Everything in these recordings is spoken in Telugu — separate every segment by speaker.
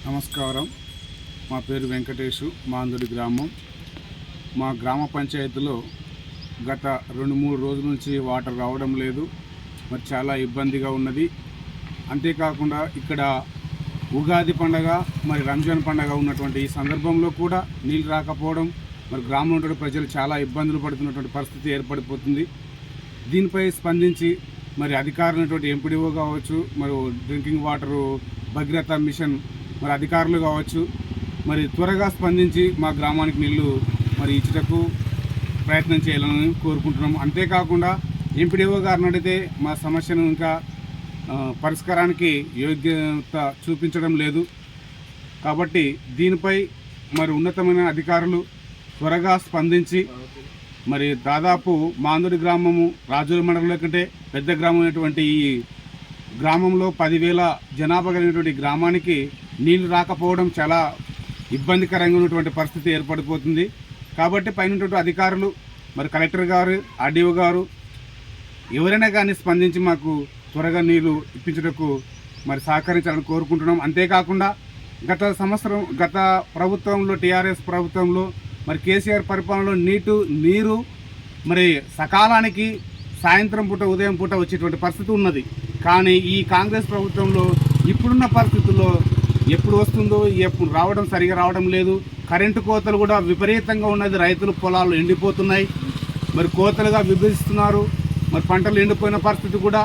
Speaker 1: నమస్కారం. మా పేరు వెంకటేషు, మాందుడి గ్రామం. మా గ్రామ పంచాయతీలో గత 2-3 రోజుల నుంచి వాటర్ రావడం లేదు. మరి చాలా ఇబ్బందిగా ఉన్నది. అంతేకాకుండా ఇక్కడ ఉగాది పండగ, మరి రంజాన్ పండగ ఉన్నటువంటి ఈ సందర్భంలో కూడా నీళ్ళు రాకపోవడం, మరి గ్రామంలో ప్రజలు చాలా ఇబ్బందులు పడుతున్నటువంటి పరిస్థితి ఏర్పడిపోతుంది. దీనిపై స్పందించి మరి అధికారులైనటువంటి ఎంపీడీఓ కావచ్చు, మరి డ్రింకింగ్ వాటరు భగీరథ మిషన్ మరి అధికారులు కావచ్చు, మరి త్వరగా స్పందించి మా గ్రామానికి నీళ్లు మరి ఇచ్చుటకు ప్రయత్నం చేయాలని కోరుకుంటున్నాము. అంతేకాకుండా ఎంపీడీఓ గారిని అడిగితే మా సమస్యను ఇంకా పరిష్కారానికి యోగ్యత చూపించడం లేదు. కాబట్టి దీనిపై మరి ఉన్నతమైన అధికారులు త్వరగా స్పందించి మరి దాదాపు మాందుడి గ్రామము రాజుల మండలంలో కంటే పెద్ద గ్రామం అయినటువంటి ఈ గ్రామంలో 10,000 జనాభా కలిగినటువంటి గ్రామానికి నీళ్లు రాకపోవడం చాలా ఇబ్బందికరంగా ఉన్నటువంటి పరిస్థితి ఏర్పడిపోతుంది. కాబట్టి పైన అధికారులు మరి కలెక్టర్ గారు, ఆర్డీఓ గారు ఎవరైనా కానీ స్పందించి మాకు త్వరగా నీళ్లు ఇప్పించడానికి మరి సహకరించాలని కోరుకుంటున్నాం. అంతేకాకుండా గత ప్రభుత్వంలో టీఆర్ఎస్ ప్రభుత్వంలో మరి కేసీఆర్ పరిపాలనలో నీరు మరి సకాలానికి సాయంత్రం పూట ఉదయం పూట వచ్చేటువంటి పరిస్థితి ఉన్నది. కానీ ఈ కాంగ్రెస్ ప్రభుత్వంలో ఇప్పుడున్న పరిస్థితుల్లో ఎప్పుడు వస్తుందో ఎప్పుడు సరిగా రావడం లేదు. కరెంటు కోతలు కూడా విపరీతంగా ఉన్నది. రైతులు పొలాలు ఎండిపోతున్నాయి, మరి కోతలుగా విభజిస్తున్నారు. మరి పంటలు ఎండిపోయిన పరిస్థితి కూడా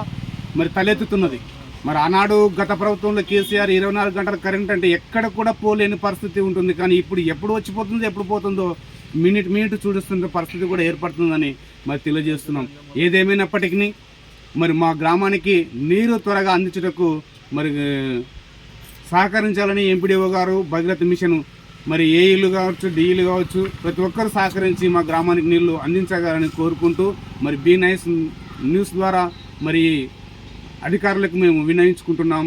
Speaker 1: మరి తలెత్తుతున్నది. మరి ఆనాడు గత ప్రభుత్వంలో కేసీఆర్ 24 గంటల కరెంట్ అంటే ఎక్కడ కూడా పోలేని పరిస్థితి ఉంటుంది. కానీ ఇప్పుడు ఎప్పుడు వచ్చిపోతుందో ఎప్పుడు పోతుందో మినిట్ చూడుస్తున్న పరిస్థితి కూడా ఏర్పడుతుందని మరి తెలియజేస్తున్నాం. ఏదేమైనప్పటికీ మరి మా గ్రామానికి నీరు త్వరగా అందించుటకు మరి సహకరించాలని ఎంపీడీఓ గారు, భగీరథ మిషన్ మరి ఏఈలు కావచ్చు, డిఈలు కావచ్చు, ప్రతి ఒక్కరు సహకరించి మా గ్రామానికి నీళ్లు అందించగలని కోరుకుంటూ మరి బీ నైస్ న్యూస్ ద్వారా మరి అధికారులకు మేము విన్నవించుకుంటున్నాం.